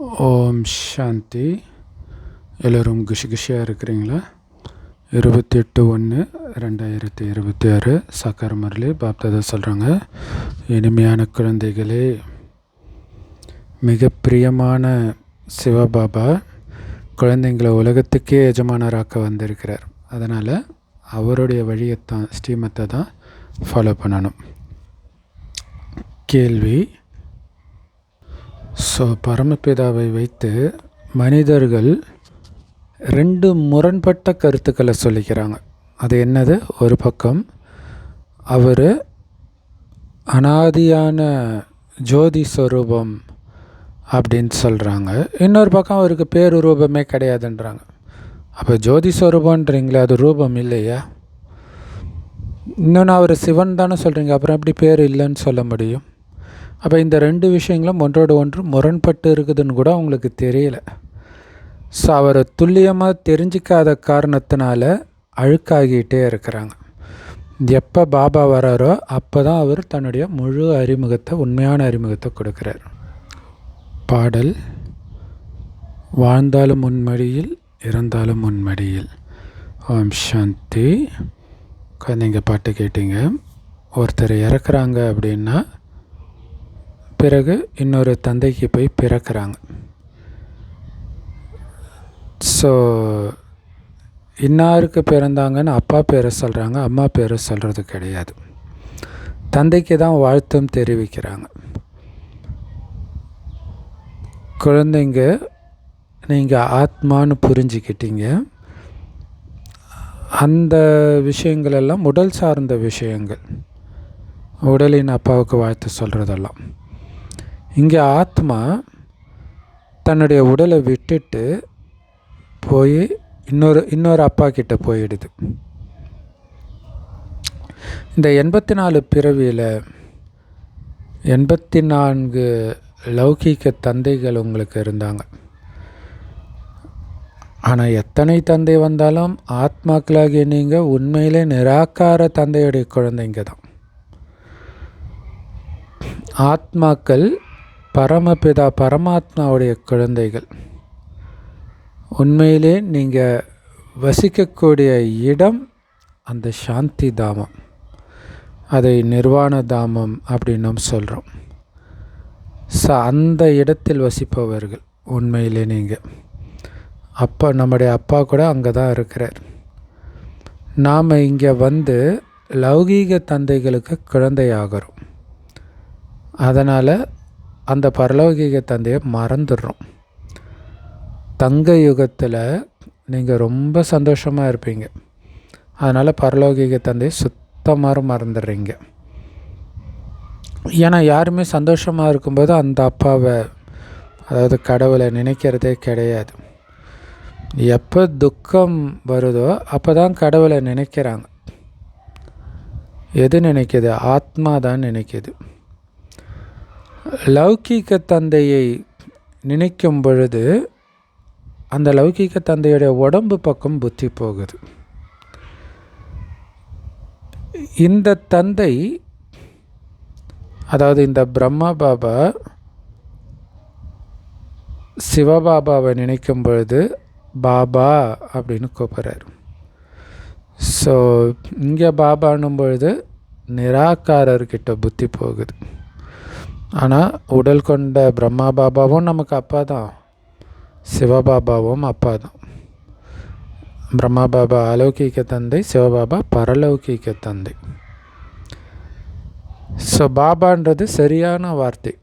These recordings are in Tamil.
ஓம் சாந்தி. எல்லோரும் குஷியாக இருக்கிறீங்களா? 28/1/2026 சாக்கார் முரளி பாப்தாதா சொல்கிறாங்க, இனிமையான குழந்தைகளே, மிக பிரியமான சிவபாபா குழந்தைங்களை உலகத்துக்கே எஜமானராக்க வந்திருக்கிறார். அதனால் அவருடைய வழியைத்தான், ஸ்ரீமத்தை தான் ஃபாலோ பண்ணணும். கேள்வி: பரமபிதாவை வைத்து மனிதர்கள் 2 முரண்பட்ட கருத்துக்களை சொல்லிக்கிறாங்க. அது என்னது? ஒரு பக்கம் அவர் அனாதியான ஜோதி ஸ்வரூபம் அப்படின்னு சொல்கிறாங்க, இன்னொரு பக்கம் அவருக்கு பேருரூபமே கிடையாதுன்றாங்க. அப்போ ஜோதி ஸ்வரூபன்றீங்களே, அது ரூபம் இல்லையா? இன்னொன்று அவர் சிவன் தானே சொல்கிறீங்க, அப்புறம் எப்படி பேர் இல்லைன்னு சொல்ல முடியும்? அப்போ இந்த 2 விஷயங்களும் ஒன்றோடு ஒன்று முரண்பட்டு இருக்குதுன்னு கூட அவங்களுக்கு தெரியல. ஸோ அவரை துல்லியமாக தெரிஞ்சிக்காத காரணத்தினால அழுக்காகிட்டே இருக்கிறாங்க. எப்போ பாபா வராரோ அப்போ தான் அவர் தன்னுடைய முழு அறிமுகத்தை, உண்மையான அறிமுகத்தை கொடுக்குறார். பாடல்: வாழ்ந்தாலும் உன்மடியில், இறந்தாலும் உன்மடியில். ஓம் சாந்தி. நீங்கள் பாட்டு கேட்டீங்க. ஒருத்தர் இறக்குறாங்க அப்படின்னா பிறகு இன்னொரு தந்தைக்கு போய் பிறக்கிறாங்க. ஸோ இன்னாருக்கு பிறந்தாங்கன்னு அப்பா பேரை சொல்கிறாங்க, அம்மா பேரை சொல்கிறது கிடையாது. தந்தைக்கு தான் வாழ்த்தும் தெரிவிக்கிறாங்க. குழந்தைங்க, நீங்கள் ஆத்மான்னு புரிஞ்சுக்கிட்டீங்க. அந்த விஷயங்களெல்லாம் உடல் சார்ந்த விஷயங்கள், உடலின் அப்பாவுக்கு வாழ்த்து சொல்கிறதெல்லாம். இங்கே ஆத்மா தன்னுடைய உடலை விட்டுட்டு போய் இன்னொரு அப்பா கிட்ட போயிடுது. இந்த 84 பிறவியில் 84 லௌகீக தந்தைகள் உங்களுக்கு இருந்தாங்க. ஆனால் எத்தனை தந்தை வந்தாலும் ஆத்மாக்களாகிய நீங்கள் உண்மையிலே நிராகார தந்தையுடைய குழந்தைங்க தான். ஆத்மாக்கள் பரமபிதா பரமாத்மாவுடைய குழந்தைகள். உண்மையிலே நீங்கள் வசிக்கக்கூடிய இடம் அந்த சாந்தி தாமம், அதை நிர்வாண தாமம் அப்படின்னு நாம் சொல்கிறோம். ஸோ அந்த இடத்தில் வசிப்பவர்கள் உண்மையிலே நீங்கள். அப்பா, நம்முடைய அப்பா கூட அங்கே தான் இருக்கிறார். நாம் இங்கே வந்து லௌகீக தந்தைகளுக்கு குழந்தையாகிறோம். அதனால் அந்த பரலௌகீக தந்தையை மறந்துடுறோம். தங்க யுகத்தில் நீங்கள் ரொம்ப சந்தோஷமாக இருப்பீங்க. அதனால் பரலௌகீக தந்தையை சுத்தமாக மறந்துடுறீங்க. ஏன்னா யாருமே சந்தோஷமாக இருக்கும்போது அந்த அப்பாவை, அதாவது கடவுளை நினைக்கிறதே கிடையாது. எப்போ துக்கம் வருதோ அப்போ தான் கடவுளை நினைக்கிறாங்க. எது நினைக்கிது? ஆத்மா தான் நினைக்கிது. லௌகீக தந்தையை நினைக்கும் பொழுது அந்த லௌகீக தந்தையுடைய உடம்பு பக்கம் புத்தி போகுது. இந்த தந்தை, அதாவது இந்த பிரம்மா பாபா சிவபாபாவை நினைக்கும் பொழுது பாபா அப்படின்னு கூப்பிட்றாரு. ஸோ இங்கே பாபான்னும் பொழுது நிராகாரர்கிட்ட புத்தி போகுது. ஆனால் உடல் கொண்ட பிரம்மா பாபாவும் நமக்கு அப்பா தான், சிவபாபாவும் அப்பா தான். பிரம்மா பாபா அலௌகிக தந்தை, சிவபாபா பரலௌகிக தந்தை. ஸோ பாபான்றது சரியான வார்த்தை.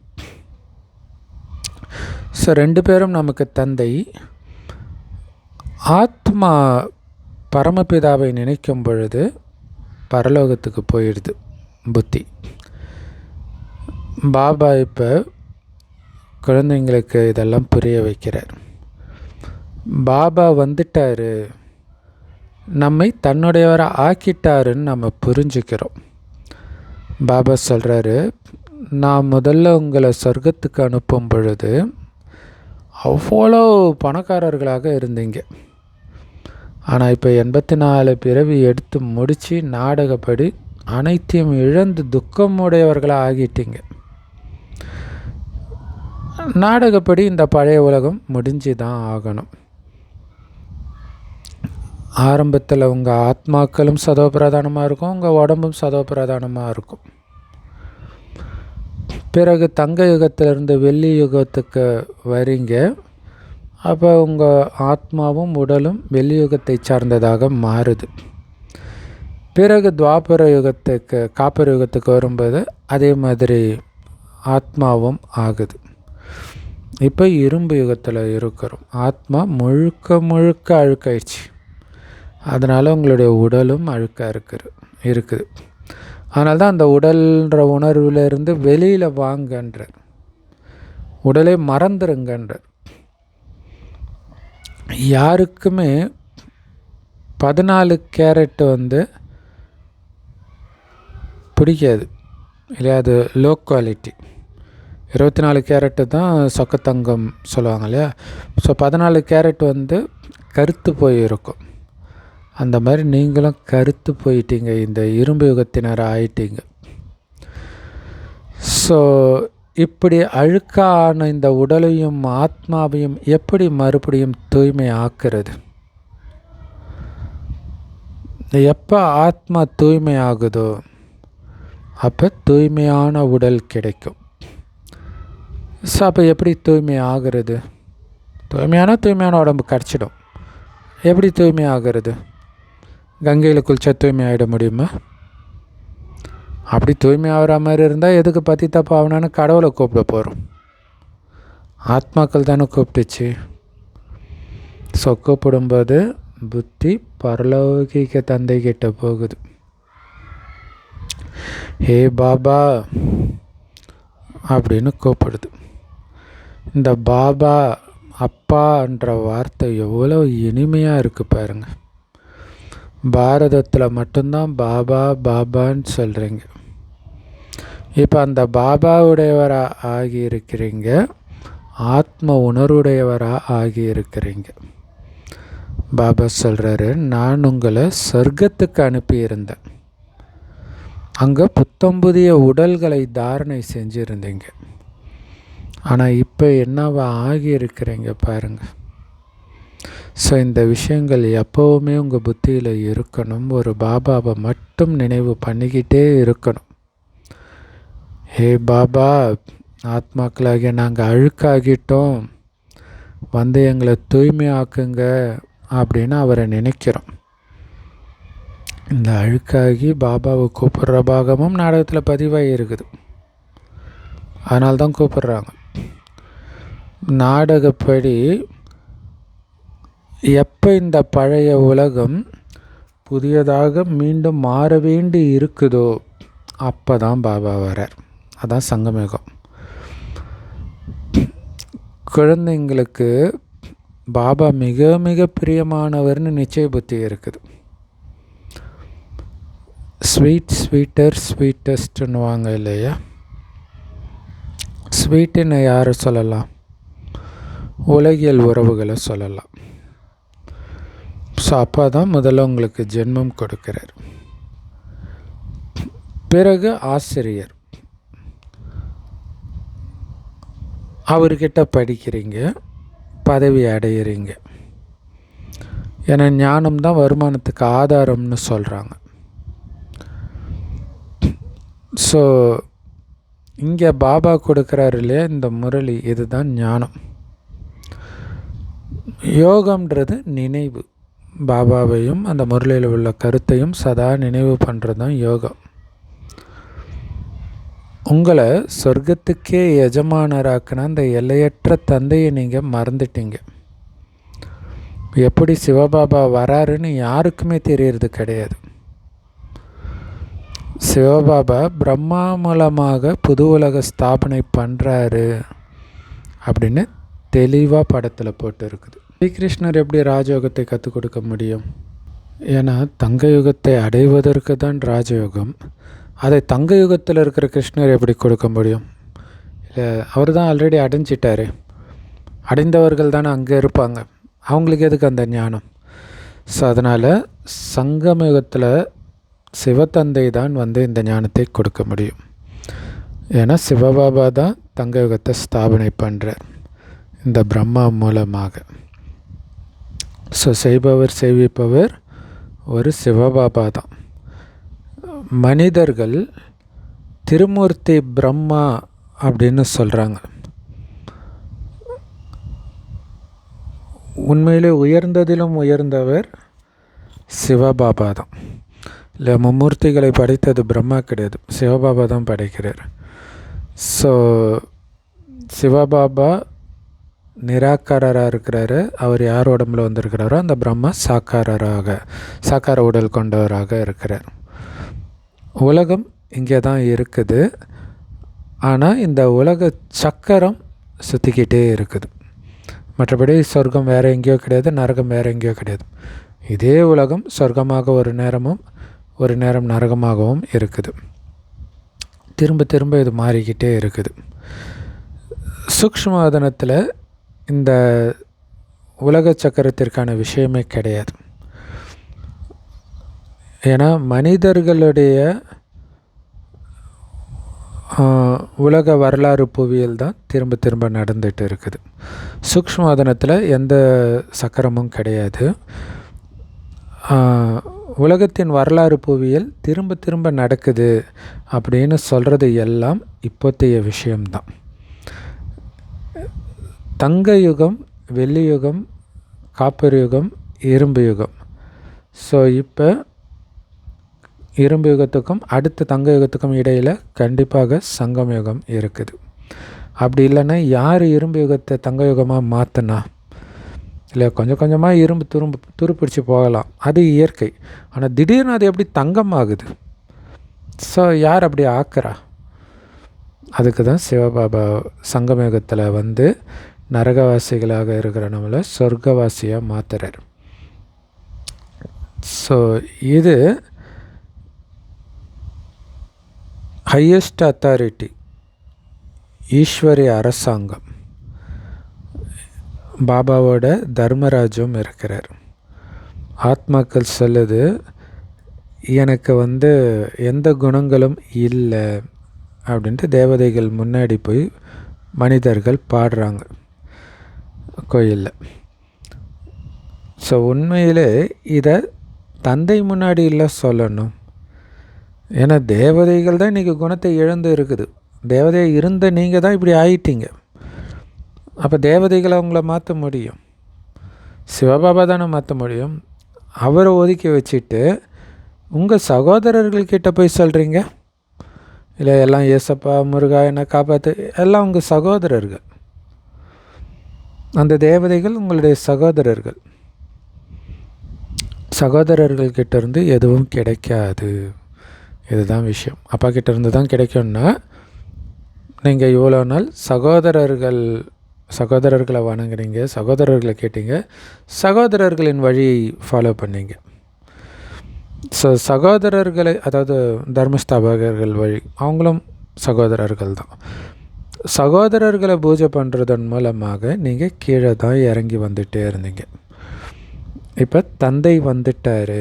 ஸோ 2 பேரும் நமக்கு தந்தை. ஆத்மா பரமபிதாவை நினைக்கும் பொழுது பரலோகத்துக்கு போயிடுது புத்தி. பாபா இப்போ குழந்தைங்களுக்கு இதெல்லாம் புரிய வைக்கிறார். பாபா வந்துட்டார், நம்மை தன்னுடையவரை ஆக்கிட்டாருன்னு நம்ம புரிஞ்சுக்கிறோம். பாபா சொல்கிறாரு, நான் முதல்ல உங்களை சொர்க்கத்துக்கு அனுப்பும் பொழுது அவ்வளோ பணக்காரர்களாக இருந்தீங்க. ஆனால் இப்போ 84 பிறவி எடுத்து முடித்து நாடகப்படி அனைத்தையும் இழந்து துக்கமுடையவர்களாக ஆகிட்டீங்க. நாடகப்படி இந்த பழைய உலகம் முடிஞ்சு தான் ஆகணும். ஆரம்பத்தில் உங்கள் ஆத்மாக்களும் சதோபிரதானமாக இருக்கும், உங்கள் உடம்பும் சதோபிரதானமாக இருக்கும். பிறகு தங்க யுகத்திலிருந்து வெள்ளி யுகத்துக்கு வரீங்க. அப்போ உங்கள் ஆத்மாவும் உடலும் வெள்ளி யுகத்தை சார்ந்ததாக மாறுது. பிறகு துவாபர யுகத்துக்கு காப்பர் யுகத்துக்கு வரும்போது அதே மாதிரி ஆத்மாவும் ஆகுது. இப்போ இரும்பு யுகத்தில் இருக்கிறோம். ஆத்மா முழுக்க முழுக்க அழுக்காயிடுச்சு. அதனால் உங்களுடைய உடலும் அழுக்காக இருக்குது. அதனால தான் அந்த உடல்ன்ற உணர்விலிருந்து வெளியில் வாங்கன்ற, உடலை மறந்துருங்கன்ற. யாருக்குமே 14 கேரட் பிடிக்காது இல்லையா? அது லோ குவாலிட்டி. 24 கேரட்டு தான் சொக்கத்தங்கம் சொல்லுவாங்க இல்லையா? ஸோ 14 கேரட் கருத்து போயிருக்கும். அந்த மாதிரி நீங்களும் கருத்து போயிட்டீங்க, இந்த இரும்பு யுகத்தினர் ஆயிட்டீங்க. ஸோ இப்படி அழுக்கான இந்த உடலையும் ஆத்மாவையும் எப்படி மறுபடியும் தூய்மை ஆக்குறது? எப்போ ஆத்மா தூய்மை ஆகுதோ அப்போ தூய்மையான உடல் கிடைக்கும். ஸோ அப்போ எப்படி தூய்மை ஆகிறது? தூய்மையான உடம்பு கிடச்சிடும். எப்படி தூய்மை ஆகிறது? கங்கையில் குளிச்சா தூய்மை ஆகிட முடியுமா? அப்படி தூய்மை ஆகிற மாதிரி இருந்தால் எதுக்கு பற்றி தப்பாகணும்னு கடவுளை கூப்பிட போகிறோம்? ஆத்மாக்கள் தானே கூப்பிட்டுச்சு. ஸோ கூப்பிடும்போது புத்தி பரலோகிக்க தந்தை கிட்ட போகுது. ஹே பாபா அப்படின்னு கூப்பிடுது. இந்த பாபா அப்பான்ற வார்த்தை எவ்வளோ இனிமையாக இருக்குது பாருங்கள். பாரதத்தில் மட்டும்தான் பாபா பாபான்னு சொல்கிறீங்க. இப்போ அந்த பாபாவுடையவராக ஆகியிருக்கிறீங்க, ஆத்ம உணர்வுடையவராக ஆகியிருக்கிறீங்க. பாபா சொல்கிறாரு, நான் உங்களை சொர்க்கத்துக்கு அனுப்பியிருந்தேன். அங்கே புத்தம் புதிய உடல்களை தாரணை செஞ்சுருந்தீங்க. ஆனால் இப்போ என்னவா ஆகியிருக்கிறீங்க பாருங்கள். ஸோ இந்த விஷயங்கள் எப்போவுமே உங்கள் புத்தியில் இருக்கணும். ஒரு பாபாவை மட்டும் நினைவு பண்ணிக்கிட்டே இருக்கணும். ஹே பாபா, ஆத்மாக்களாகிய நாங்கள் அழுக்காகிட்டோம், எங்களை தூய்மையாக்குங்க அப்படின்னு அவரை நினைக்கிறோம். இந்த அழுக்காகி பாபாவை கூப்பிட்ற பாகமும் நாடகத்தில் பதிவாகி இருக்குது. அதனால்தான் கூப்பிட்றாங்க. நாடகப்படி எப்போ இந்த பழைய உலகம் புதியதாக மீண்டும் மாற வேண்டி இருக்குதோ அப்போ தான் பாபா வரார். அதான் சங்கமயுகம். குழந்தைங்களுக்கு பாபா மிக மிக பிரியமானவர்னு நிச்சய புத்தி இருக்குது. ஸ்வீட்டஸ்ட்னு வாங்க இல்லையா? ஸ்வீட்டுன்னு யாரை சொல்லலாம்? உலகியல் உறவுகளை சொல்லலாம். ஸோ அப்பா தான் முதல்ல உங்களுக்கு ஜென்மம் கொடுக்கிறார். பிறகு ஆசிரியர், அவர்கிட்ட படிக்கிறீங்க, பதவி அடையிறீங்க. ஏன்னா ஞானம்தான் வருமானத்துக்கு ஆதாரம்னு சொல்கிறாங்க. ஸோ இங்கே பாபா கொடுக்குறாரு இல்லையா இந்த முரளி, இதுதான் ஞானம். யோகம்ன்றது நினைவு. பாபாவையும் அந்த முரளியில் உள்ள கருத்தையும் சதா நினைவு பண்ணுறது தான் யோகம். உங்களை சொர்க்கத்துக்கே எஜமானராக்குன அந்த எல்லையற்ற தந்தையை நீங்கள் மறந்துட்டீங்க. எப்படி சிவபாபா வராருன்னு யாருக்குமே தெரியறது கிடையாது. சிவபாபா பிரம்மா மூலமாக புது உலக ஸ்தாபனை பண்ணுறாரு அப்படின்னு தெளிவாக படத்தில் போட்டு இருக்குது. ஸ்ரீகிருஷ்ணர் எப்படி ராஜயோகத்தை கற்றுக் கொடுக்க முடியும்? ஏன்னா தங்க யுகத்தை அடைவதற்கு தான் ராஜயோகம். அதை தங்க யுகத்தில் இருக்கிற கிருஷ்ணர் எப்படி கொடுக்க முடியும்? இல்லை, அவர் தான் ஆல்ரெடி அடைஞ்சிட்டாரு. அடைந்தவர்கள் தானே அங்கே இருப்பாங்க, அவங்களுக்கு எதுக்கு அந்த ஞானம்? ஸோ அதனால் சங்கம யுகத்தில் சிவத்தந்தை தான் இந்த ஞானத்தை கொடுக்க முடியும். ஏன்னா சிவபாபா தான் தங்க யுகத்தை ஸ்தாபனை பண்ணுறார் இந்த பிரம்மா மூலமாக. ஸோ செய்பவர் செய்விப்பவர் ஒரு சிவபாபா தான். மனிதர்கள் திருமூர்த்தி பிரம்மா அப்படின்னு சொல்கிறாங்க. உண்மையிலே உயர்ந்ததிலும் உயர்ந்தவர் சிவபாபா தான். இல்லை, மும்மூர்த்திகளை படைத்தது பிரம்மா கிடையாது, சிவபாபா தான் படைக்கிறார். ஸோ சிவபாபா நிராகாரராக இருக்கிறாரு. அவர் யார் உடம்புல வந்திருக்கிறாரோ அந்த பிரம்மா சாக்கார உடல் கொண்டவராக இருக்கிறார். உலகம் இங்கே தான் இருக்குது. ஆனால் இந்த உலக சக்கரம் சுற்றிக்கிட்டே இருக்குது. மற்றபடி சொர்க்கம் வேறு எங்கேயோ கிடையாது, நரகம் வேறு எங்கேயோ கிடையாது. இதே உலகம் சொர்க்கமாக ஒரு நேரம் நரகமாகவும் இருக்குது. திரும்ப திரும்ப இது மாறிக்கிட்டே இருக்குது. சூக்ஷ்மவதனத்தில் இந்த உலக சக்கரத்திற்கான விஷயமே கிடையாது. ஏன்னா மனிதர்களுடைய உலக வரலாறு புவியியல் தான் திரும்ப திரும்ப நடந்துகிட்டு இருக்குது. சூக்ஷ்மவதனத்தில் எந்த சக்கரமும் கிடையாது. உலகத்தின் வரலாறு புவியியல் திரும்ப திரும்ப நடக்குது அப்படின்னு சொல்கிறது எல்லாம் இப்போத்தைய விஷயம்தான். தங்க யுகம், வெள்ளி யுகம், காப்பர் யுகம், இரும்பு யுகம். ஸோ இப்போ இரும்பு யுகத்துக்கும் அடுத்த தங்க யுகத்துக்கும் இடையில் கண்டிப்பாக சங்கம் யுகம் இருக்குது. அப்படி இல்லைன்னா யார் இரும்பு யுகத்தை தங்க யுகமாக மாற்றினா? இல்லை, கொஞ்சம் கொஞ்சமாக இரும்பு துருப்பிடிச்சு போகலாம், அது இயற்கை. ஆனால் திடீர்னு அது எப்படி தங்கமாகுது? ஸோ யார் அப்படி ஆக்குறா? அதுக்கு தான் சிவபாபா சங்கம் யுகத்தில் நரகவாசிகளாக இருக்கிற நம்மளை சொர்க்கவாசியாக மாற்றுறார். ஸோ இது ஹையஸ்ட் அத்தாரிட்டி, ஈஸ்வரிய அரசாங்கம். பாபாவோட தர்மராஜும் இருக்கிறார். ஆத்மாக்கள் சொல்லுது, எனக்கு எந்த குணங்களும் இல்லை அப்படின்ட்டு தேவதைகள் முன்னாடி போய் மனிதர்கள் பாடுறாங்க கோயிலில். ஸோ உண்மையிலே இதை தந்தை முன்னாடி இல்லை சொல்லணும். ஏன்னா தேவதைகள் தான் இன்றைக்கி குணத்தை இழந்து இருக்குது. தேவதையாக இருந்த நீங்கள் தான் இப்படி ஆயிட்டீங்க. அப்போ தேவதைகளை அவங்கள மாற்ற முடியும், சிவபாபா தானே மாற்ற முடியும். அவரை ஒதுக்கி வச்சுட்டு உங்கள் சகோதரர்கள்கிட்ட போய் சொல்கிறீங்க, இல்லை எல்லாம் ஏசப்பா முருகா என்னை காப்பாற்று, எல்லாம் உங்கள் சகோதரர்கள். அந்த தேவதைகள் உங்களுடைய சகோதரர்கள்கிட்டேருந்து எதுவும் கிடைக்காது. இதுதான் விஷயம். அப்பா கிட்டேருந்து தான் கிடைக்கும்னா நீங்கள் இவ்வளோ நாள் சகோதரர்களை வணங்குறீங்க, சகோதரர்களை கேட்டீங்க, சகோதரர்களின் வழியை ஃபாலோ பண்ணீங்க. ஸோ சகோதரர்களை, அதாவது தர்மஸ்தாபகர்கள் வழி, அவங்களும் சகோதரர்கள் தான். சகோதரர்களை பூஜை பண்ணுறதன் மூலமாக நீங்கள் கீழே தான் இறங்கி வந்துகிட்டே இருந்தீங்க. இப்போ தந்தை வந்துட்டார்,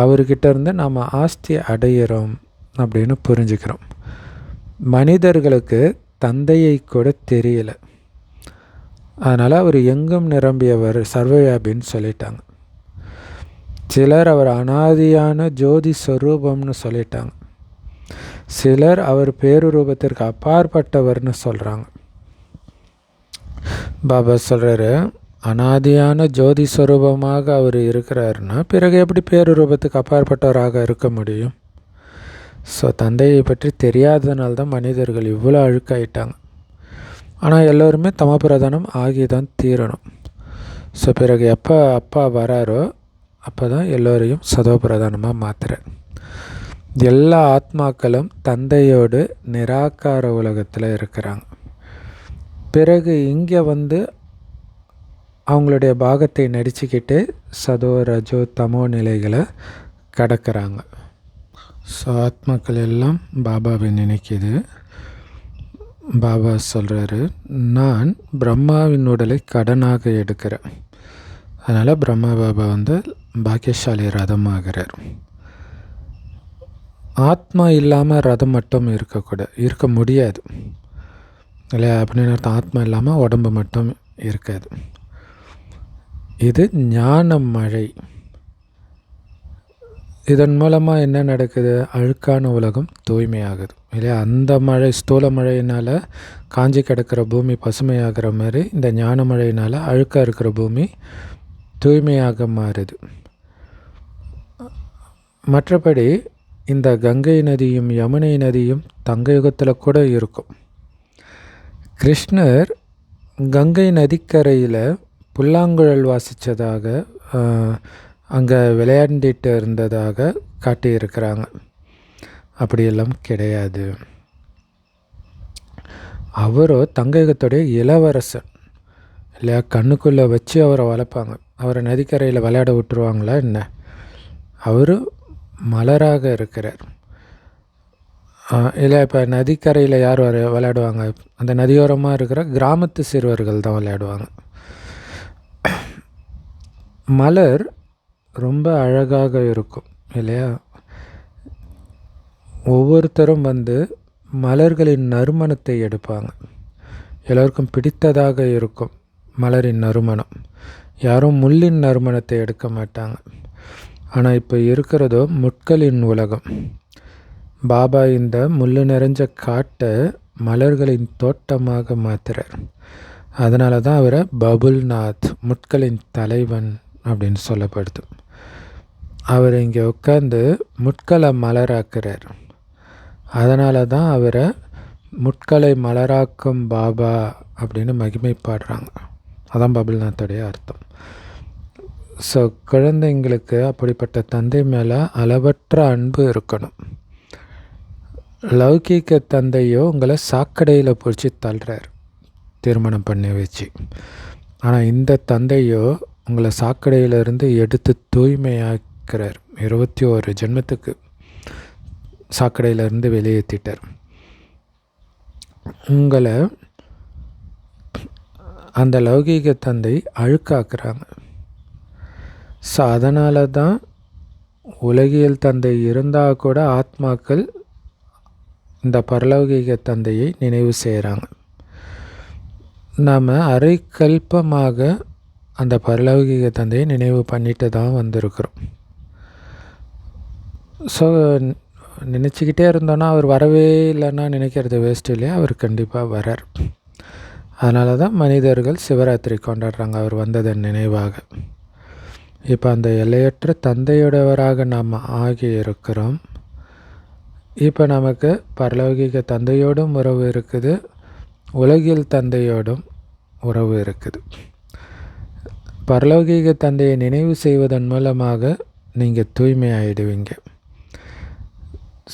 அவர்கிட்ட இருந்து நாம் ஆஸ்தி அடையிறோம் அப்படின்னு புரிஞ்சுக்கிறோம். மனிதர்களுக்கு தந்தையை கூட தெரியலை. அதனால் அவர் எங்கும் நிரம்பியவர், சர்வவியாபின்னு சொல்லிட்டாங்க. சிலர் அவர் அனாதியான ஜோதி ஸ்வரூபம்னு சொல்லிட்டாங்க. சிலர் அவர் பேருரூபத்திற்கு அப்பாற்பட்டவர்னு சொல்கிறாங்க. பாபா சொல்கிறாரு, அனாதியான ஜோதி ஸ்வரூபமாக அவர் இருக்கிறாருன்னா பிறகு எப்படி பேருரூபத்துக்கு அப்பாற்பட்டவராக இருக்க முடியும்? ஸோ தந்தையை பற்றி தெரியாததுனால்தான் மனிதர்கள் இவ்வளோ அழுக்காயிட்டாங்க. ஆனால் எல்லோருமே தமபிரதானம் ஆகி தான் தீரணும். ஸோ பிறகு எப்போ அப்பா வராரோ அப்போ தான் எல்லோரையும் சதோபிரதானமாக மாற்றுறார். எல்லா ஆத்மாக்களும் தந்தையோடு நிராகார உலகத்தில் இருக்கிறாங்க. பிறகு இங்கே அவங்களுடைய பாகத்தை நடிச்சுக்கிட்டு சதோ ரஜோ தமோ நிலைகளை கடக்கிறாங்க. ஸோ ஆத்மாக்கள் எல்லாம் பாபாவை நினைக்கிது. பாபா சொல்கிறாரு, நான் பிரம்மாவின் உடலை கடனாக எடுக்கிறேன். அதனால் பிரம்மா பாபா பாக்கியசாலி ரதமாகிறார். ஆத்மா இல்லாமல் ரதம் மட்டும் இருக்க முடியாது. இல்லையா? அப்படின்னு அர்த்தம் ஆத்மா இல்லாமல் உடம்பு மட்டும் இருக்காது. இது ஞான மழை. இதன் மூலமாக என்ன நடக்குது? அழுக்கான உலகம் தூய்மையாகுது இல்லையா? அந்த மழை ஸ்தூல மழையினால் காஞ்சி கிடக்கிற பூமி பசுமையாகிற மாதிரி இந்த ஞான மழையினால் அழுக்காக இருக்கிற பூமி தூய்மையாக மாறுது. மற்றபடி இந்த கங்கை நதியும் யமுனை நதியும் தங்க யுகத்தில் கூட இருக்கும். கிருஷ்ணர் கங்கை நதிக்கரையில் புல்லாங்குழல் வாசித்ததாக அங்கே விளையாண்டிட்டு இருந்ததாக காட்டியிருக்கிறாங்க. அப்படியெல்லாம் கிடையாது. அவரோ தங்கயுகத்துடைய இளவரசன் இல்லையா? கண்ணுக்குள்ளே வச்சு அவரை வளர்ப்பாங்க. அவரை நதிக்கரையில் விளையாட விட்டுருவாங்களா என்ன? அவர் மலராக இருக்கிறார் இல்லை. இப்போ நதிக்கரையில் யார் விளையாடுவாங்க? அந்த நதியோரமாக இருக்கிற கிராமத்து சிறுவர்கள் தான் விளையாடுவாங்க. மலர் ரொம்ப அழகாக இருக்கும் இல்லையா? ஒவ்வொருத்தரும் மலர்களின் நறுமணத்தை எடுப்பாங்க. எல்லோருக்கும் பிடித்ததாக இருக்கும் மலரின் நறுமணம். யாரும் முள்ளின் நறுமணத்தை எடுக்க மாட்டாங்க. ஆனால் இப்போ இருக்கிறதோ முட்களின் உலகம். பாபா இந்த முள் நிறைஞ்ச காட்டை மலர்களின் தோட்டமாக மாற்றுறார். அதனால தான் அவரை பபுல்நாத், முட்களின் தலைவன் அப்படின்னு சொல்லப்படுது. அவர் இங்கே உட்காந்து முட்களை மலராக்குறார். அதனால தான் அவரை முட்களை மலராக்கும் பாபா அப்படின்னு மகிமை பாடுறாங்க. அதான் பபுல்நாத்துடைய அர்த்தம். ஸோ குழந்தைங்களுக்கு அப்படிப்பட்ட தந்தை மேலே அளவற்ற அன்பு இருக்கணும். லௌகீக தந்தையோ உங்களை சாக்கடையில் பிடிச்சி தள்ளுறார் திருமணம் பண்ணி வச்சு. ஆனால் இந்த தந்தையோ உங்களை சாக்கடையிலிருந்து எடுத்து தூய்மையாக்கிறார். 21 ஜென்மத்துக்கு சாக்கடையிலிருந்து வெளியேற்றிட்டார். உங்களை அந்த லௌகீக தந்தை அழுக்காக்குறாங்க. ஸோ அதனால தான் உலகியல் தந்தை இருந்தால் கூட ஆத்மாக்கள் இந்த பரலௌகீக தந்தையை நினைவு செய்கிறாங்க. நாம் அரைக்கல்பமாக அந்த பரலௌகீக தந்தையை நினைவு பண்ணிட்டு தான் வந்திருக்கிறோம். ஸோ நினச்சிக்கிட்டே இருந்தோன்னா அவர் வரவே இல்லைன்னா நினைக்கிறது வேஸ்ட் இல்லையா? அவர் கண்டிப்பாக வரார். அதனால தான் மனிதர்கள் சிவராத்திரி கொண்டாடுறாங்க, அவர் வந்ததன் நினைவாக. இப்போ அந்த எல்லையற்ற தந்தையுடையவராக நாம் ஆகி இருக்கிறோம். இப்போ நமக்கு பரலௌகீக தந்தையோடும் உறவு இருக்குது, உலகில் தந்தையோடும் உறவு இருக்குது. பரலௌகீக தந்தையை நினைவு செய்வதன் மூலமாக நீங்கள் தூய்மையாயிடுவீங்க.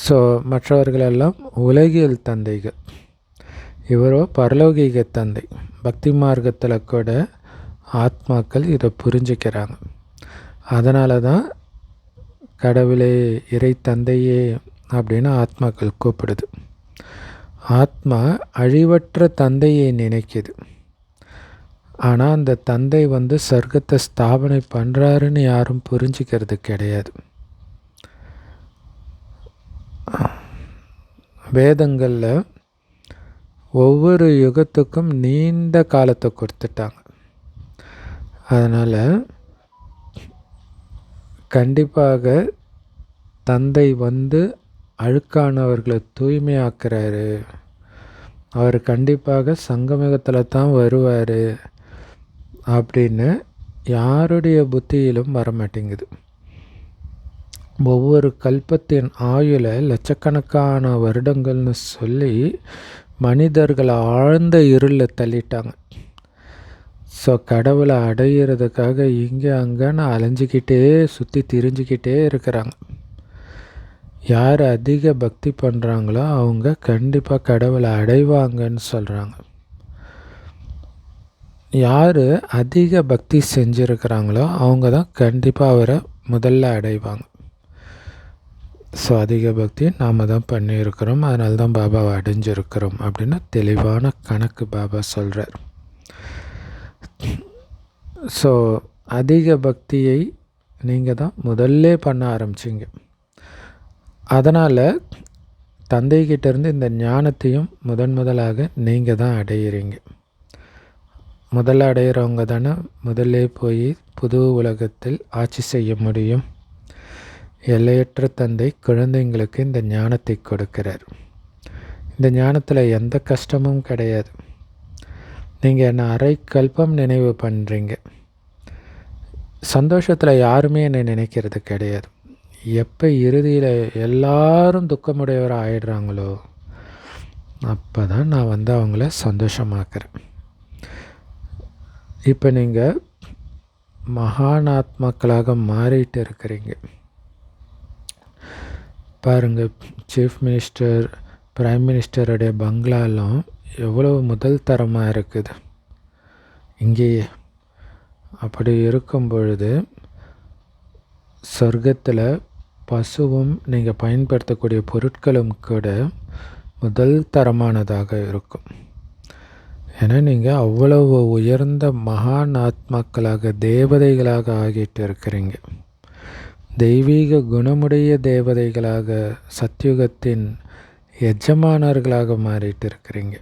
ஸோ மற்றவர்களெல்லாம் உலகியல் தந்தைகள், இவரோ பரலௌகீக தந்தை. பக்தி மார்க்கத்தில் கூட ஆத்மாக்கள் இதை புரிஞ்சுக்கிறாங்க. அதனால தான் கடவுளே, இறை தந்தையே அப்படின்னு ஆத்மாக்கள் கூப்பிடுது. ஆத்மா அழிவற்ற தந்தையை நினைக்குது. ஆனால் அந்த தந்தை சொர்க்கத்தை ஸ்தாபனை பண்ணுறாருன்னு யாரும் புரிஞ்சிக்கிறது கிடையாது. வேதங்களில் ஒவ்வொரு யுகத்துக்கும் நீண்ட காலத்தை கொடுத்துட்டாங்க. அதனால் கண்டிப்பாக தந்தை அழுக்கானவர்களை தூய்மையாக்குறாரு. அவர் கண்டிப்பாக சங்கமிகத்தில் தான் வருவார் அப்படின்னு யாருடைய புத்தியிலும் வரமாட்டேங்குது. ஒவ்வொரு கல்பத்தின் ஆயுளை லட்சக்கணக்கான வருடங்கள்னு சொல்லி மனிதர்களை ஆழ்ந்த இருளில் தள்ளிட்டாங்க. ஸோ கடவுளை அடையிறதுக்காக இங்கே அங்கேன்னு அலைஞ்சிக்கிட்டே சுற்றி திரிஞ்சிக்கிட்டே இருக்கிறாங்க. யார் அதிக பக்தி பண்ணுறாங்களோ அவங்க கண்டிப்பாக கடவுளை அடைவாங்கன்னு சொல்கிறாங்க. யார் அதிக பக்தி செஞ்சுருக்கிறாங்களோ அவங்க தான் கண்டிப்பாக அவரை முதல்ல அடைவாங்க. ஸோ அதிக பக்தி நாம் தான் பண்ணியிருக்கிறோம், அதனால தான் பாபாவை அடைஞ்சிருக்கிறோம் அப்படின்னு தெளிவான கணக்கு பாபா சொல்கிறார். ஸோ அதிக பக்தியை நீங்கள் தான் முதல்ல பண்ண ஆரம்பிச்சிங்க. அதனால் தந்தைக்கிட்டேருந்து இந்த ஞானத்தையும் முதலாக நீங்கள் தான் அடையிறீங்க. முதல்ல அடையிறவங்க தானே முதல்ல போய் புது உலகத்தில் ஆட்சி செய்ய முடியும். எல்லையற்ற தந்தை குழந்தைங்களுக்கு இந்த ஞானத்தை கொடுக்கிறார். இந்த ஞானத்தில் எந்த கஷ்டமும் கிடையாது. நீங்கள் என்னை அரை கல்பம் நினைவு பண்ணுறீங்க. சந்தோஷத்தில் யாருமே என்னை நினைக்கிறது கிடையாது. எப்போ இறுதியில் எல்லாரும் துக்கமுடையவராக ஆயிடுறாங்களோ அப்போ தான் நான் அவங்கள சந்தோஷமாக்குறேன். இப்போ நீங்கள் மகானாத்மாக்களாக மாறிட்டு இருக்கிறீங்க. பாருங்கள், சீஃப் மினிஸ்டர், பிரைம் மினிஸ்டருடைய பங்களாலாம் எவ்வளோ முதல் தரமாக இருக்குது இங்கேயே. அப்படி இருக்கும் பொழுது சொர்க்கத்தில் பசுவும் நீங்கள் பயன்படுத்தக்கூடிய பொருட்களும் கூட முதல் தரமானதாக இருக்கும். ஏன்னா நீங்கள் அவ்வளவு உயர்ந்த மகான் ஆத்மாக்களாக தேவதைகளாக ஆகிட்டு இருக்கிறீங்க. தெய்வீக குணமுடைய தேவதைகளாக சத்யுகத்தின் எஜமானர்களாக மாறிட்டு இருக்கிறீங்க.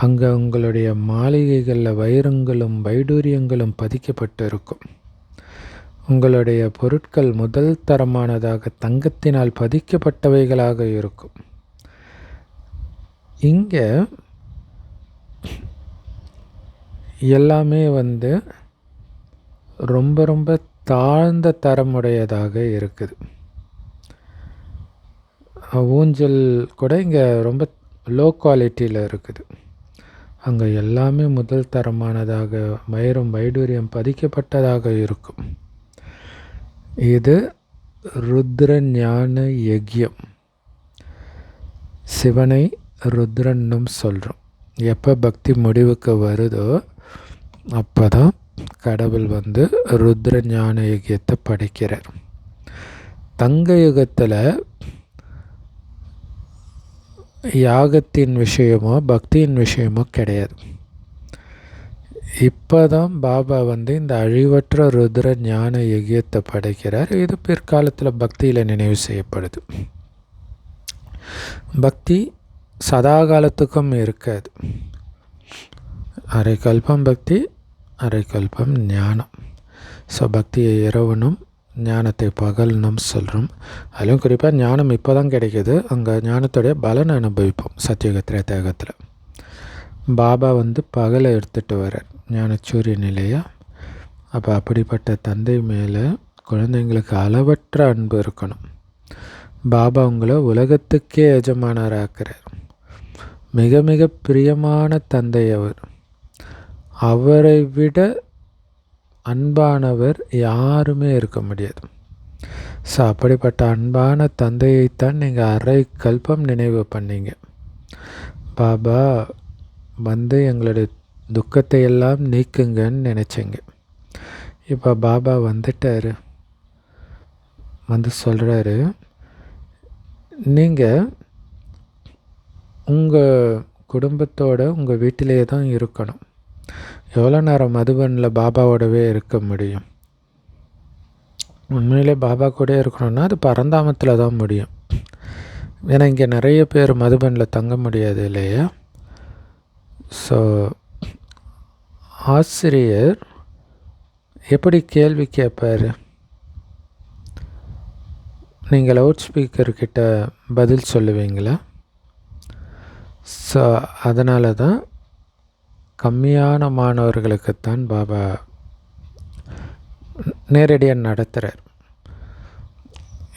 அங்கே உங்களுடைய மாளிகைகளில் வைரங்களும் வைடூரியங்களும் பதிக்கப்பட்டு இருக்கும். உங்களுடைய பொருட்கள் முதல் தரமானதாக தங்கத்தினால் பதிக்கப்பட்டவைகளாக இருக்கும். இங்கே எல்லாமே ரொம்ப ரொம்ப தாழ்ந்த தரமுடையதாக இருக்குது. ஊஞ்சல் கூட இங்கே ரொம்ப லோ குவாலிட்டியில் இருக்குது. அங்கே எல்லாமே முதல் தரமானதாக வைரம் வைடூரியம் பதிக்கப்பட்டதாக இருக்கும். இது ருத்ர ஞான யக்யம். சிவனை ருத்ரன்னும் சொல்கிறோம். எப்போ பக்தி முடிவுக்கு வருதோ அப்போ தான் கடவுள் ருத்ர ஞான யக்யத்தை படைக்கிறார். தங்க யுகத்தில் யாகத்தின் விஷயமோ பக்தியின் விஷயமோ கிடையாது. இப்போ தான் பாபா இந்த அழிவற்ற ருத்ர ஞான யக்யத்தை படைக்கிறார். இது பிற்காலத்தில் பக்தியில் நினைவு செய்யப்படுது. பக்தி சதா காலத்துக்கும் இருக்காது. அரை கல்பம் பக்தி, அரை கல்பம் ஞானம். ஸோ பக்தியை இரவனும் ஞானத்தை பகல்னும் சொல்கிறோம். அதிலும் குறிப்பாக ஞானம் இப்போ தான் கிடைக்கிது. அங்கே ஞானத்துடைய பலனை அனுபவிப்போம் சத்தியுக திரேதாயுகத்தில். பாபா பகலை எடுத்துகிட்டு வர்றார், ஞானச்சூரிய நிலையா. அப்போ அப்படிப்பட்ட தந்தை மேலே குழந்தைங்களுக்கு அளவற்ற அன்பு இருக்கணும். பாபா உங்களை உலகத்துக்கே எஜமானராக்கிறார். மிக மிக பிரியமான தந்தை அவர். அவரை விட அன்பானவர் யாருமே இருக்க முடியாது. ஸோ அப்படிப்பட்ட அன்பான தந்தையைத்தான் நீங்கள் அரை கல்பம் நினைவு பண்ணீங்க. பாபா எங்களுடைய துக்கத்தை எல்லாம் நீக்குங்கன்னு நினச்சிங்க. இப்போ பாபா வந்துட்டார். சொல்கிறாரு, நீங்கள் உங்கள் குடும்பத்தோட உங்கள் வீட்டிலேயே தான் இருக்கணும். எவ்வளோ நேரம் மதுபனில் பாபாவோடவே இருக்க முடியும்? உண்மையிலே பாபா கூட இருக்கணும்னா அது பரந்தாமத்தில் தான் முடியும். ஏன்னா இங்கே நிறைய பேர் மதுபனில் தங்க முடியாது இல்லையா? ஸோ ஆசிரியர் எப்படி கேள்வி கேட்பார்? நீங்கள் லவுட் ஸ்பீக்கர்கிட்ட பதில் சொல்லுவீங்களா? ஸோ அதனால தான் கம்மியான மாணவர்களுக்குத்தான் பாபா நேரடியாக நடத்துகிறார்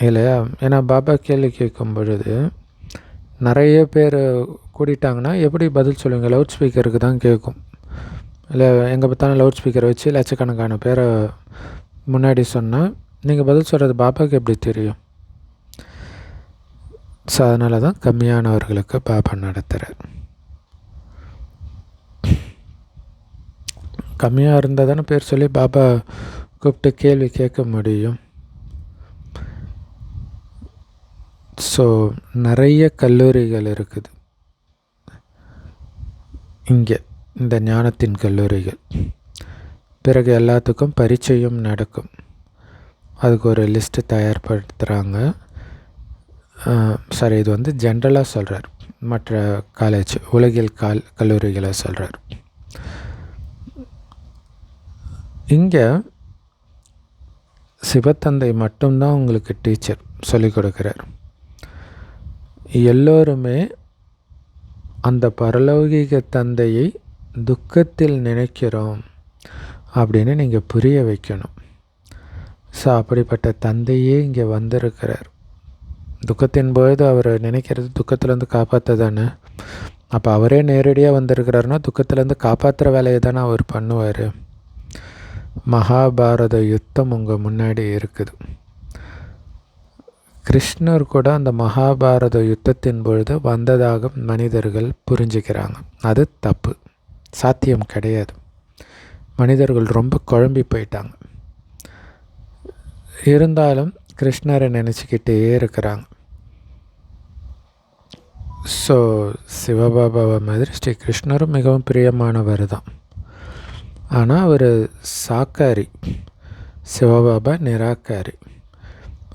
இல்லையா? ஏன்னா பாபா கேள்வி கேட்கும் பொழுது நிறைய பேர் கூட்டிட்டாங்கன்னா எப்படி பதில் சொல்லுவீங்க? லவுட் ஸ்பீக்கருக்கு தான் கேட்கும். இல்லை எங்கே பார்த்தாலும் லவுட் ஸ்பீக்கரை வச்சு லட்சக்கணக்கான பேரை முன்னாடி சொன்னால் நீங்கள் பதில் சொல்கிறது பாபாவுக்கு எப்படி தெரியும்? ஸோ அதனால தான் கம்மியானவர்களுக்கு பாபா நடத்துகிறார். கம்மியாக இருந்தால் தானே பேர் சொல்லி பாபா கூப்பிட்டு கேள்வி கேட்க முடியும். ஸோ நிறைய கல்லூரிகள் இருக்குது இங்கே, இந்த ஞானத்தின் கல்லூரிகள். பிறகு எல்லாத்துக்கும் பரீட்சையும் நடக்கும். அதுக்கு ஒரு லிஸ்ட்டு தயார்படுத்துகிறாங்க. சாரி, இது வந்து ஜென்ரலாக சொல்கிறார், மற்ற காலேஜ் உலகில் கல்லூரிகளை சொல்கிறார். இங்கே சிவத்தந்தை மட்டும்தான் உங்களுக்கு டீச்சர் சொல்லிக் கொடுக்குறார். எல்லோருமே அந்த பரலௌகிக தந்தையை துக்கத்தில் நினைக்கிறோம் அப்படின்னு நீங்கள் புரிய வைக்கணும். ஸோ அப்படிப்பட்ட தந்தையே இங்கே வந்திருக்கிறார். துக்கத்தின் பொழுது அவர் நினைக்கிறது துக்கத்துலேருந்து காப்பாற்ற தானே. அப்போ அவரே நேரடியாக வந்திருக்கிறாருன்னா துக்கத்துலேருந்து காப்பாற்றுற வேலையை தானே அவர் பண்ணுவார். மகாபாரத யுத்தம் உங்கள் முன்னாடி இருக்குது. கிருஷ்ணர் கூட அந்த மகாபாரத யுத்தத்தின் பொழுது வந்ததாக மனிதர்கள் புரிஞ்சுக்கிறாங்க. அது தப்பு, சாத்தியம் கிடையாது. மனிதர்கள் ரொம்ப குழம்பி போயிட்டாங்க. இருந்தாலும் கிருஷ்ணரை நினச்சிக்கிட்டே இருக்கிறாங்க. ஸோ சிவபாபாவை மாதிரி ஸ்ரீ கிருஷ்ணரும் மிகவும் பிரியமானவர் தான். ஆனால் அவர் சாக்காரி, சிவபாபா நிராகாரி.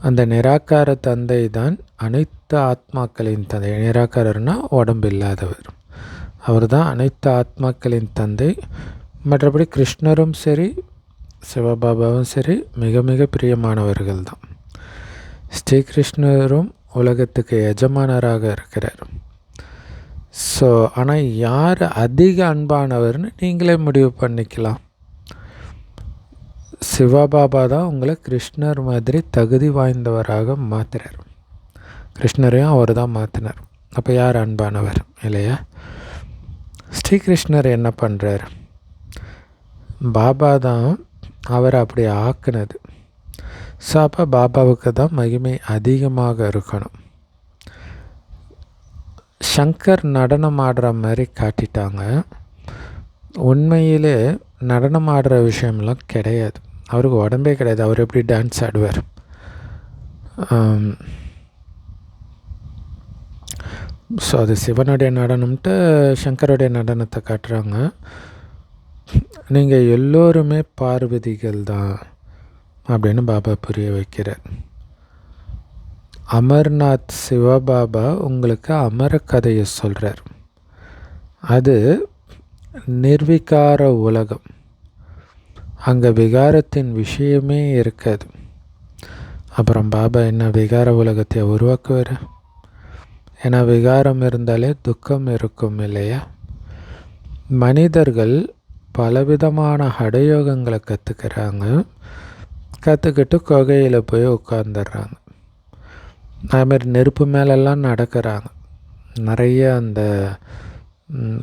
அந்த நிராகார தந்தை தான் அனைத்து ஆத்மாக்களின் தந்தை. நிராகாரர்னா உடம்பு இல்லாதவர். அவர் தான் அனைத்து ஆத்மாக்களின் தந்தை. மற்றபடி கிருஷ்ணரும் சரி சிவபாபாவும் சரி மிக மிக பிரியமானவர்கள் தான். ஸ்ரீகிருஷ்ணரும் உலகத்துக்கு எஜமானராக இருக்கிறார். ஸோ ஆனால் யார் அதிக அன்பானவர்னு நீங்களே முடிவு பண்ணிக்கலாம். சிவபாபா தான் உங்களை கிருஷ்ணர் மாதிரி தகுதி வாய்ந்தவராக மாற்றுறார். கிருஷ்ணரையும் அவர் தான் மாற்றினார். அப்போ யார் அன்பானவர் இல்லையா? ஸ்ரீகிருஷ்ணர் என்ன பண்ணுறார்? பாபா தான் அவரை அப்படி ஆக்குனது. ஸோ அப்போ பாபாவுக்கு தான் மகிமை அதிகமாக இருக்கணும். சங்கர் நடனம் ஆடுற மாதிரி காட்டிட்டாங்க. உண்மையிலே நடனம் ஆடுற விஷயம்லாம் கிடையாது. அவருக்கு உடம்பே கிடையாது. அவர் எப்படி டான்ஸ் ஆடுவார்? ஸோ அது சிவனுடைய நடனம்ட்டு சங்கருடைய நடனத்தை காட்டுறாங்க. நீங்கள் எல்லோருமே பார்வதிகள் தான் அப்படின்னு பாபா புரிய வைக்கிறார். அமர்நாத் சிவபாபா உங்களுக்கு அமர கதையை சொல்கிறார். அது நிர்விகார உலகம். அங்கே விகாரத்தின் விஷயமே இருக்காது. அப்புறம் பாபா என்ன விகார உலகத்தை உருவாக்குவார்? ஏன்னா விகாரம் இருந்தாலே துக்கம் இருக்கும் இல்லையா? மனிதர்கள் பலவிதமான ஹடயோகங்களை கற்றுக்கிறாங்க. கற்றுக்கிட்டு குகையில் போய் உட்காந்துடுறாங்க. அதுமாதிரி நெருப்பு மேலெல்லாம் நடக்கிறாங்க. நிறைய அந்த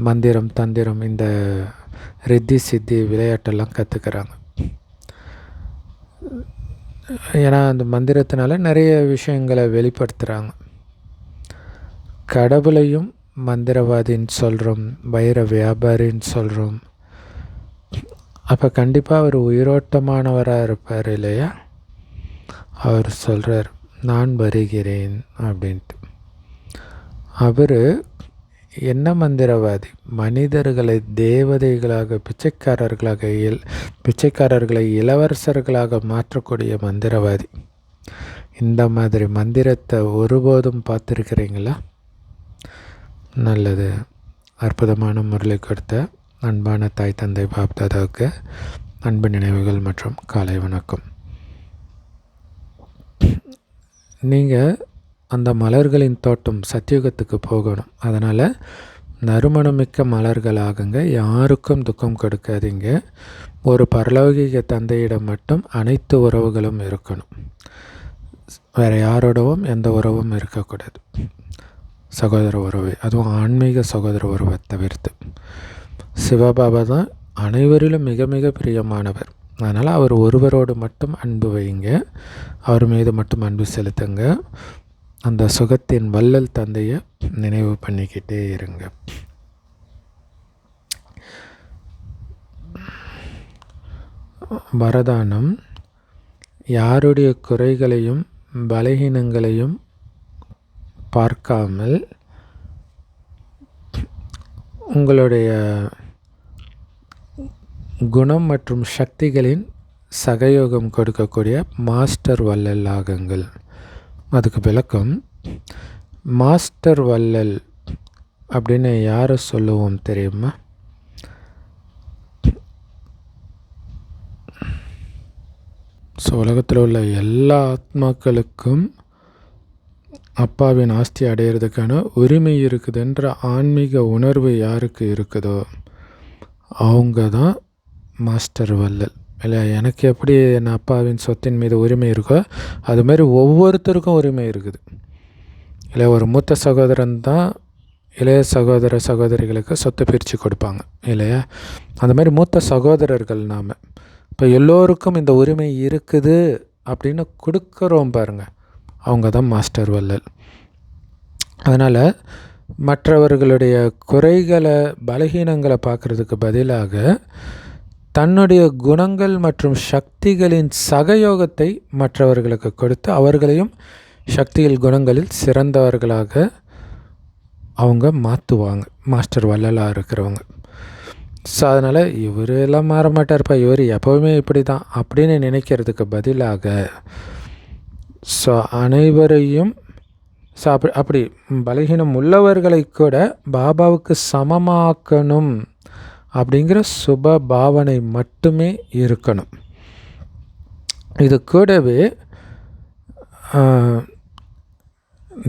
மந்திரம் தந்திரம் இந்த ரித்தி சித்தி விளையாட்டெல்லாம் கற்றுக்கிறாங்க. ஏன்னா அந்த மந்திரத்தினால நிறைய விஷயங்களை வெளிப்படுத்துகிறாங்க. கடவுளையும் மந்திரவாதின்னு சொல்கிறோம், வைர வியாபாரின்னு சொல்கிறோம். அப்போ கண்டிப்பாக அவர் உயிரோட்டமானவராக இருப்பார் இல்லையா? அவர் சொல்கிறார் நான் வருகிறேன் அப்படின்ட்டு. அவர் என்ன மந்திரவாதி? மனிதர்களை தேவதைகளாக பிச்சைக்காரர்களை இளவரசர்களாக மாற்றக்கூடிய மந்திரவாதி. இந்த மாதிரி மந்திரத்தை ஒருபோதும் பார்த்துருக்கிறீங்களா? நல்லது. அற்புதமான முரளி கொடுத்த அன்பான தாய் தந்தை பாப்தாதாவுக்கு அன்பு நினைவுகள் மற்றும் காலை வணக்கம். நீங்கள் அந்த மலர்களின் தோட்டம் சத்தியுகத்துக்கு போகணும். அதனால் நறுமணமிக்க மலர்களாகுங்க. யாருக்கும் துக்கம் கொடுக்காதீங்க. ஒரு பரலௌகிக தந்தையிடம் மட்டும் அனைத்து உறவுகளும் இருக்கணும். வேறு யாரோடவும் எந்த உறவும் இருக்கக்கூடாது. சகோதர உறவு, அதுவும் ஆன்மீக சகோதர உறவை தவிர்த்து. சிவபாபா தான் அனைவரிலும் மிக மிக பிரியமானவர். அதனால் அவர் ஒருவரோடு மட்டும் அன்பு வைங்க. அவர் மீது மட்டும் அன்பு செலுத்துங்க. அந்த சுகத்தின் வள்ளல் தந்தையை நினைவு பண்ணிக்கிட்டே இருங்க. வரதானம்: யாருடைய குறைகளையும் பலகீனங்களையும் பார்க்காமல் உங்களுடைய குணம் மற்றும் சக்திகளின் சகயோகம் கொடுக்கக்கூடிய மாஸ்டர் வள்ளல் ஆகுங்கள். அதுக்கு விளக்கம்: மாஸ்டர் வள்ளல் அப்படின்னு யாரை சொல்லுவோம் தெரியுமா? ஸோ உலகத்தில் உள்ள எல்லா ஆத்மாக்களுக்கும் அப்பாவின் ஆஸ்தி அடையிறதுக்கான உரிமை இருக்குதுன்ற ஆன்மீக உணர்வு யாருக்கு இருக்குதோ அவங்க தான் மாஸ்டர் வள்ளல். இல்லை, எனக்கு எப்படி என் அப்பாவின் சொத்தின் மீது உரிமை இருக்கோ அது மாதிரி ஒவ்வொருத்தருக்கும் உரிமை இருக்குது. இல்லை, ஒரு மூத்த சகோதரன் தான் இளைய சகோதர சகோதரிகளுக்கு சொத்தை பிரித்து கொடுப்பாங்க இல்லையா? அந்த மாதிரி மூத்த சகோதரர்கள் நாம் இப்போ எல்லோருக்கும் இந்த உரிமை இருக்குது அப்படின்னு கொடுக்குறோம் பாருங்கள், அவங்க தான் மாஸ்டர் வள்ளல். அதனால் மற்றவர்களுடைய குறைகளை பலகீனங்களை பார்க்குறதுக்கு பதிலாக தன்னுடைய குணங்கள் மற்றும் சக்திகளின் சகயோகத்தை மற்றவர்களுக்கு கொடுத்து அவர்களையும் சக்தியில் குணங்களில் சிறந்தவர்களாக அவங்க மாற்றுவாங்க, மாஸ்டர் வள்ளலாக இருக்கிறவங்க. ஸோ அதனால் இவர் எல்லாம் மாற மாட்டார்ப்பா, இவர் எப்போவுமே இப்படி தான் அப்படின்னு நினைக்கிறதுக்கு பதிலாக ஸோ அனைவரையும் ஸோ அப்படி பலகீனம் உள்ளவர்களை கூட பாபாவுக்கு சமமாக்கணும் அப்படிங்கிற சுப பாவனை மட்டுமே இருக்கணும். இது கூடவே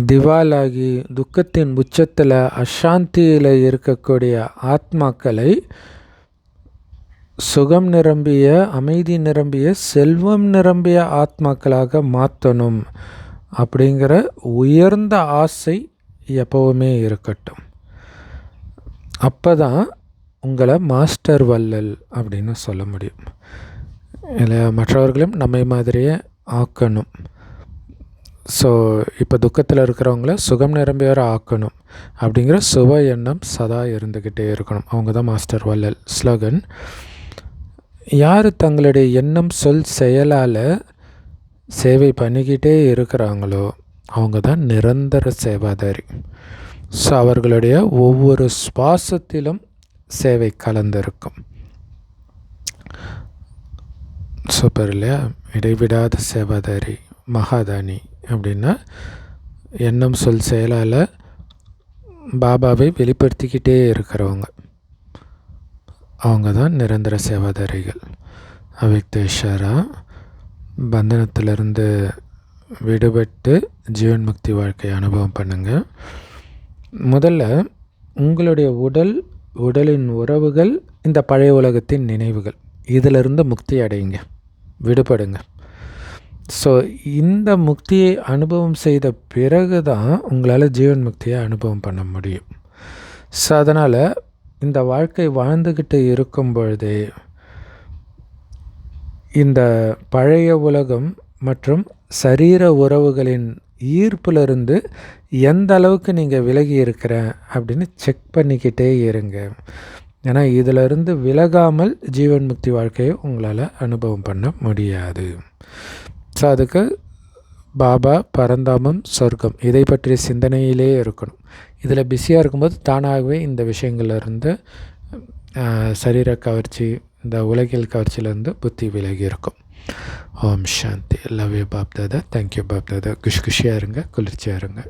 திவாலாகி துக்கத்தின் உச்சத்தில் அசாந்தியில் இருக்கக்கூடிய ஆத்மாக்களை சுகம் நிரம்பிய, அமைதி நிரம்பிய, செல்வம் நிரம்பிய ஆத்மாக்களாக மாற்றணும் அப்படிங்கிற உயர்ந்த ஆசை எப்போவுமே இருக்கட்டும். அப்போ தான் உங்களை மாஸ்டர் வள்ளல் அப்படின்னு சொல்ல முடியும். இல்லை, மற்றவர்களும் நம்மை மாதிரியே ஆக்கணும். ஸோ இப்போ துக்கத்தில் இருக்கிறவங்கள சுகம் நிரம்பியவரை ஆக்கணும் அப்படிங்கிற சுப எண்ணம் சதா இருந்துக்கிட்டே இருக்கணும். அவங்க தான் மாஸ்டர் வள்ளல். ஸ்லோகன்: யார் தங்களுடைய எண்ணம் சொல் செயலால் சேவை பண்ணிக்கிட்டே இருக்கிறாங்களோ அவங்க தான் நிரந்தர சேவாதாரி. ஸோ அவர்களுடைய ஒவ்வொரு சுவாசத்திலும் சேவை கலந்திருக்கும். சூப்பர் இல்லையா? இடைவிடாத சேவாதாரி, மகாதானி அப்படின்னா எண்ணம் சொல் செயலால் பாபாவை வெளிப்படுத்திக்கிட்டே இருக்கிறவங்க, அவங்க தான் நிரந்தர சேவாதாரிகள். அவ்யக்த இஷாரா: பந்தனத்திலிருந்து விடுபட்டு ஜீவன் முக்தி வாழ்க்கையை அனுபவம் பண்ணுங்கள். முதல்ல உங்களுடைய உடலின் உறவுகள், இந்த பழைய உலகத்தின் நினைவுகள், இதிலிருந்து முக்தி அடையுங்க, விடுபடுங்க. ஸோ இந்த முக்தியை அனுபவம் செய்த பிறகு தான் உங்களால் ஜீவன் முக்தியை அனுபவம் பண்ண முடியும். ஸோ அதனால் இந்த வாழ்க்கை வாழ்ந்துக்கிட்டு இருக்கும் பொழுதே இந்த பழைய உலகம் மற்றும் சரீர உறவுகளின் ஈர்ப்பிலிருந்து எந்த அளவுக்கு நீங்கள் விலகி இருக்கிற அப்படின்னு செக் பண்ணிக்கிட்டே இருங்க. ஏன்னா இதிலிருந்து விலகாமல் ஜீவன் முக்தி வாழ்க்கையை உங்களால் அனுபவம் பண்ண முடியாது. ஸோ அதுக்கு பாபா, பரந்தாமம், சொர்க்கம் இதை பற்றிய சிந்தனையிலே இருக்கணும். இதில் பிஸியாக இருக்கும்போது தானாகவே இந்த விஷயங்கள்லேருந்து சரீர கவர்ச்சி, இந்த உலகியல் கவர்ச்சியிலேருந்து புத்தி விலகி இருக்கும். Om Shanti. Love you Bap Dada. Thank you Bap Dada. குஷியாக இருங்க, குளிர்ச்சியாக இருங்க.